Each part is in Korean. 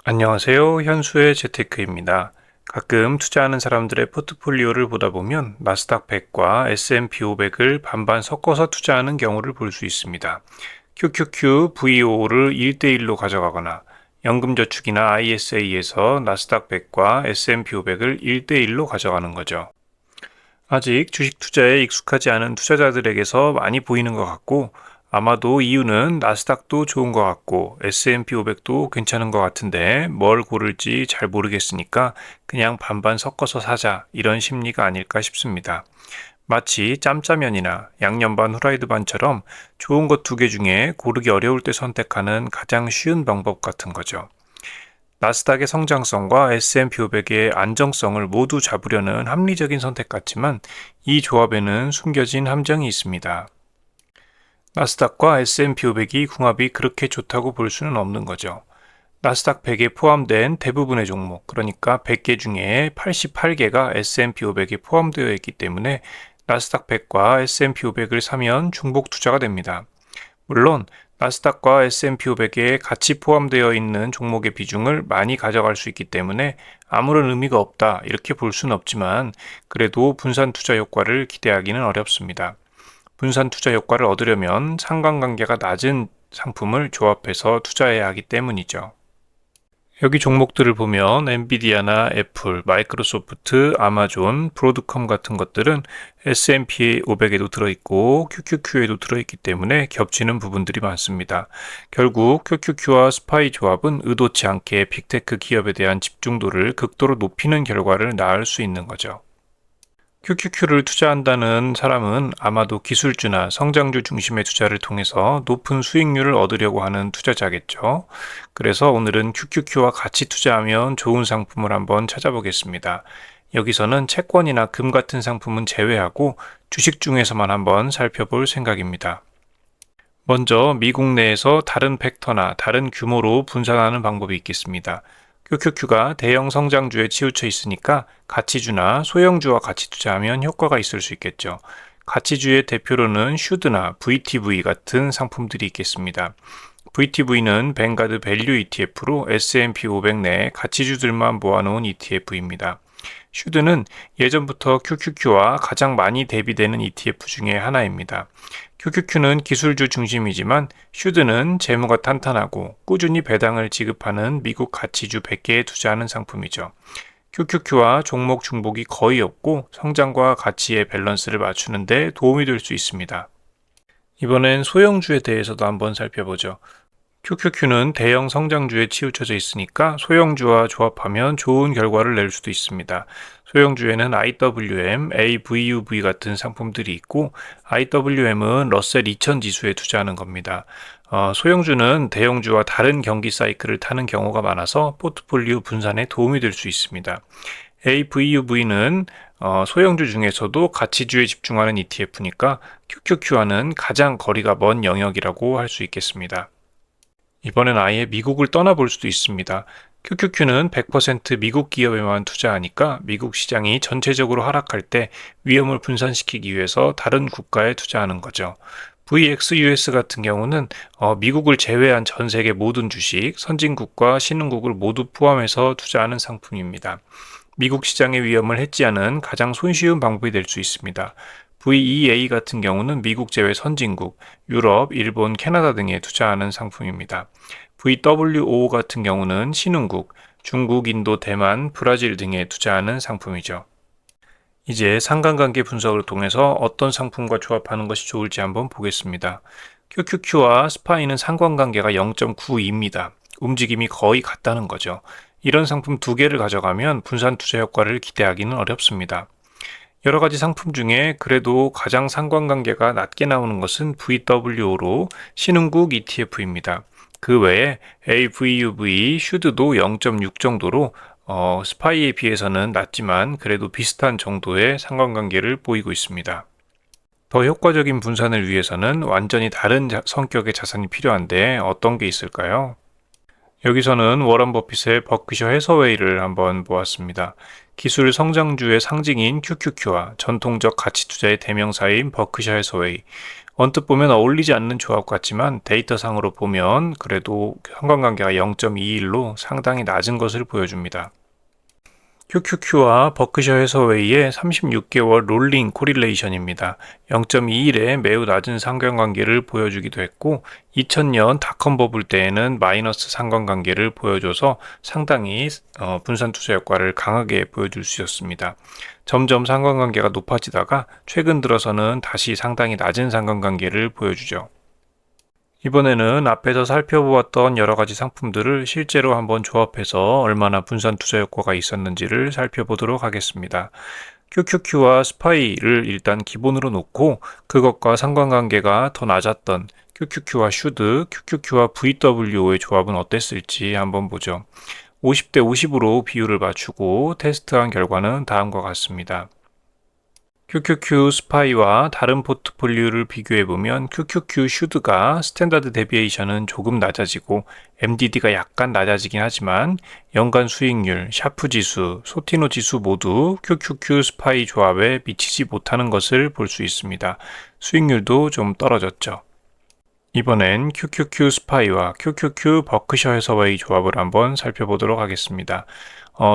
안녕하세요. 현수의 재테크입니다. 가끔 투자하는 사람들의 포트폴리오를 보다 보면 나스닥 100과 S&P 500을 반반 섞어서 투자하는 경우를 볼 수 있습니다. QQQ, VO를 1대1로 가져가거나 연금저축이나 ISA에서 나스닥 100과 S&P 500을 1대1로 가져가는 거죠. 아직 주식 투자에 익숙하지 않은 투자자들에게서 많이 보이는 것 같고, 아마도 이유는 나스닥도 좋은 것 같고 S&P 500도 괜찮은 것 같은데 뭘 고를지 잘 모르겠으니까 그냥 반반 섞어서 사자, 이런 심리가 아닐까 싶습니다. 마치 짬짜면이나 양념반 후라이드 반처럼 좋은 것 두 개 중에 고르기 어려울 때 선택하는 가장 쉬운 방법 같은 거죠. 나스닥의 성장성과 S&P 500의 안정성을 모두 잡으려는 합리적인 선택 같지만, 이 조합에는 숨겨진 함정이 있습니다. 나스닥과 S&P 500이 궁합이 그렇게 좋다고 볼 수는 없는 거죠. 나스닥 100에 포함된 대부분의 종목, 그러니까 100개 중에 88개가 S&P 500에 포함되어 있기 때문에 나스닥 100과 S&P 500을 사면 중복 투자가 됩니다. 물론 나스닥과 S&P 500에 같이 포함되어 있는 종목의 비중을 많이 가져갈 수 있기 때문에 아무런 의미가 없다, 이렇게 볼 수는 없지만, 그래도 분산 투자 효과를 기대하기는 어렵습니다. 분산 투자 효과를 얻으려면 상관관계가 낮은 상품을 조합해서 투자해야 하기 때문이죠. 여기 종목들을 보면 엔비디아나 애플, 마이크로소프트, 아마존, 브로드컴 같은 것들은 S&P 500에도 들어있고 QQQ에도 들어있기 때문에 겹치는 부분들이 많습니다. 결국 QQQ와 스파이 조합은 의도치 않게 빅테크 기업에 대한 집중도를 극도로 높이는 결과를 낳을 수 있는 거죠. QQQ를 투자한다는 사람은 아마도 기술주나 성장주 중심의 투자를 통해서 높은 수익률을 얻으려고 하는 투자자겠죠. 그래서 오늘은 QQQ와 같이 투자하면 좋은 상품을 한번 찾아보겠습니다. 여기서는 채권이나 금 같은 상품은 제외하고 주식 중에서만 한번 살펴볼 생각입니다. 먼저 미국 내에서 다른 팩터나 다른 규모로 분산하는 방법이 있겠습니다. QQQ가 대형 성장주에 치우쳐 있으니까 가치주나 소형주와 같이 투자하면 효과가 있을 수 있겠죠. 가치주의 대표로는 슈드나 VTV 같은 상품들이 있겠습니다. VTV는 뱅가드 밸류 ETF로 S&P 500 내 가치주들만 모아놓은 ETF입니다. 슈드는 예전부터 QQQ와 가장 많이 대비되는 ETF 중에 하나입니다. QQQ는 기술주 중심이지만 슈드는 재무가 탄탄하고 꾸준히 배당을 지급하는 미국 가치주 100개에 투자하는 상품이죠. QQQ와 종목 중복이 거의 없고 성장과 가치의 밸런스를 맞추는 데 도움이 될 수 있습니다. 이번엔 소형주에 대해서도 한번 살펴보죠. QQQ는 대형 성장주에 치우쳐져 있으니까 소형주와 조합하면 좋은 결과를 낼 수도 있습니다. 소형주에는 IWM, AVUV 같은 상품들이 있고, IWM은 러셀 2000 지수에 투자하는 겁니다. 소형주는 대형주와 다른 경기 사이클을 타는 경우가 많아서 포트폴리오 분산에 도움이 될 수 있습니다. AVUV는 소형주 중에서도 가치주에 집중하는 ETF니까 QQQ와는 가장 거리가 먼 영역이라고 할 수 있겠습니다. 이번엔 아예 미국을 떠나볼 수도 있습니다. QQQ는 100% 미국 기업에만 투자하니까 미국 시장이 전체적으로 하락할 때 위험을 분산시키기 위해서 다른 국가에 투자하는 거죠. VXUS 같은 경우는 미국을 제외한 전 세계 모든 주식, 선진국과 신흥국을 모두 포함해서 투자하는 상품입니다. 미국 시장의 위험을 해지하는 가장 손쉬운 방법이 될 수 있습니다. VEA 같은 경우는 미국 제외 선진국, 유럽, 일본, 캐나다 등에 투자하는 상품입니다. VWO 같은 경우는 신흥국, 중국, 인도, 대만, 브라질 등에 투자하는 상품이죠. 이제 상관관계 분석을 통해서 어떤 상품과 조합하는 것이 좋을지 한번 보겠습니다. QQQ와 스파이는 상관관계가 0.92입니다. 움직임이 거의 같다는 거죠. 이런 상품 두 개를 가져가면 분산 투자 효과를 기대하기는 어렵습니다. 여러 가지 상품 중에 그래도 가장 상관관계가 낮게 나오는 것은 VWO로 신흥국 ETF입니다. 그 외에 AVUV, 슈드도 0.6 정도로 스파이에 비해서는 낮지만 그래도 비슷한 정도의 상관관계를 보이고 있습니다. 더 효과적인 분산을 위해서는 완전히 다른 성격의 자산이 필요한데 어떤 게 있을까요? 여기서는 워런 버핏의 버크셔 해서웨이를 한번 보았습니다. 기술 성장주의 상징인 QQQ와 전통적 가치 투자의 대명사인 버크셔 해서웨이. 언뜻 보면 어울리지 않는 조합 같지만 데이터상으로 보면 그래도 상관관계가 0.21로 상당히 낮은 것을 보여줍니다. QQQ와 버크셔 해서웨이의 36개월 롤링 코릴레이션입니다. 0.21의 매우 낮은 상관관계를 보여주기도 했고 2000년 닷컴 버블 때에는 마이너스 상관관계를 보여줘서 상당히 분산 투자 효과를 강하게 보여줄 수 있었습니다. 점점 상관관계가 높아지다가 최근 들어서는 다시 상당히 낮은 상관관계를 보여주죠. 이번에는 앞에서 살펴보았던 여러 가지 상품들을 실제로 한번 조합해서 얼마나 분산 투자 효과가 있었는지를 살펴보도록 하겠습니다. QQQ와 스파이를 일단 기본으로 놓고 그것과 상관관계가 더 낮았던 QQQ와 슈드, QQQ와 VWO의 조합은 어땠을지 한번 보죠. 50대 50으로 비율을 맞추고 테스트한 결과는 다음과 같습니다. QQQ 스파이와 다른 포트폴리오를 비교해보면 QQQ 슈드가 스탠다드 데비에이션은 조금 낮아지고 MDD가 약간 낮아지긴 하지만 연간 수익률, 샤프 지수, 소티노 지수 모두 QQQ 스파이 조합에 미치지 못하는 것을 볼 수 있습니다. 수익률도 좀 떨어졌죠. 이번엔 QQQ 스파이와 QQQ 버크셔 해서웨이 조합을 한번 살펴보도록 하겠습니다.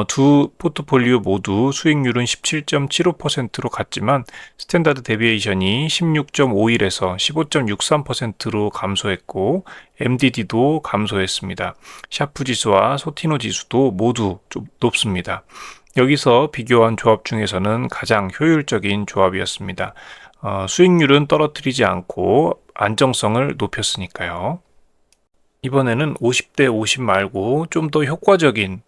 두 포트폴리오 모두 수익률은 17.75%로 같지만 스탠다드 데비에이션이 16.51에서 15.63%로 감소했고 MDD도 감소했습니다. 샤프 지수와 소티노 지수도 모두 좀 높습니다. 여기서 비교한 조합 중에서는 가장 효율적인 조합이었습니다. 수익률은 떨어뜨리지 않고 안정성을 높였으니까요. 이번에는 50대 50 말고 좀 더 효과적인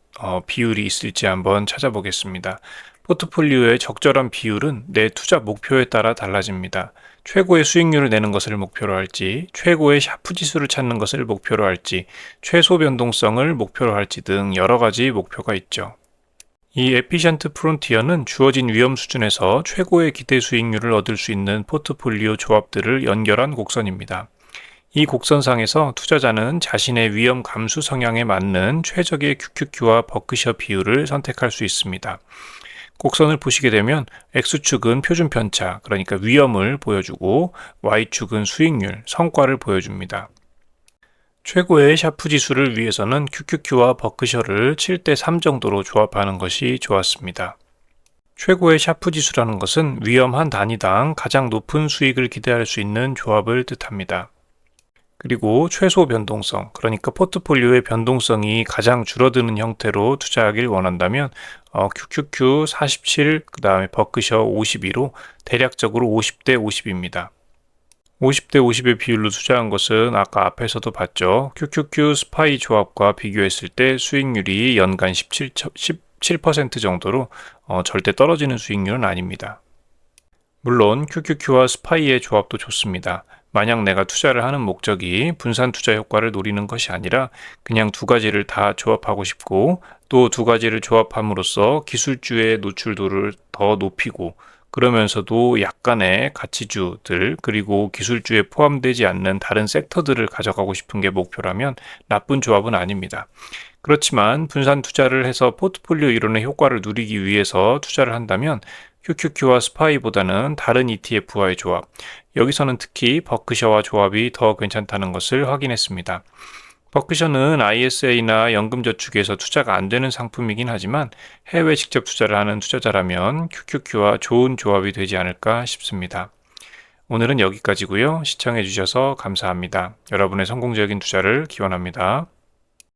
비율이 있을지 한번 찾아보겠습니다. 포트폴리오의 적절한 비율은 내 투자 목표에 따라 달라집니다. 최고의 수익률을 내는 것을 목표로 할지, 최고의 샤프 지수를 찾는 것을 목표로 할지, 최소 변동성을 목표로 할지 등 여러 가지 목표가 있죠. 이 에피션트 프론티어는 주어진 위험 수준에서 최고의 기대 수익률을 얻을 수 있는 포트폴리오 조합들을 연결한 곡선입니다. 이 곡선상에서 투자자는 자신의 위험 감수 성향에 맞는 최적의 QQQ와 버크셔 비율을 선택할 수 있습니다. 곡선을 보시게 되면 X축은 표준 편차, 그러니까 위험을 보여주고 Y축은 수익률, 성과를 보여줍니다. 최고의 샤프 지수를 위해서는 QQQ와 버크셔를 7대 3 정도로 조합하는 것이 좋았습니다. 최고의 샤프 지수라는 것은 위험 한 단위당 가장 높은 수익을 기대할 수 있는 조합을 뜻합니다. 그리고 최소 변동성, 그러니까 포트폴리오의 변동성이 가장 줄어드는 형태로 투자하길 원한다면 QQQ 47, 그 다음에 버크셔 52로 대략적으로 50대 50입니다. 50대 50의 비율로 투자한 것은 아까 앞에서도 봤죠. QQQ 스파이 조합과 비교했을 때 수익률이 연간 17% 정도로 절대 떨어지는 수익률은 아닙니다. 물론 QQQ와 스파이의 조합도 좋습니다. 만약 내가 투자를 하는 목적이 분산 투자 효과를 노리는 것이 아니라 그냥 두 가지를 다 조합하고 싶고 또 두 가지를 조합함으로써 기술주의 노출도를 더 높이고 그러면서도 약간의 가치주들 그리고 기술주에 포함되지 않는 다른 섹터들을 가져가고 싶은 게 목표라면 나쁜 조합은 아닙니다. 그렇지만 분산 투자를 해서 포트폴리오 이론의 효과를 누리기 위해서 투자를 한다면 QQQ와 스파이보다는 다른 ETF와의 조합, 여기서는 특히 버크셔와 조합이 더 괜찮다는 것을 확인했습니다. 버크셔는 ISA나 연금저축에서 투자가 안 되는 상품이긴 하지만 해외 직접 투자를 하는 투자자라면 QQQ와 좋은 조합이 되지 않을까 싶습니다. 오늘은 여기까지고요. 시청해 주셔서 감사합니다. 여러분의 성공적인 투자를 기원합니다.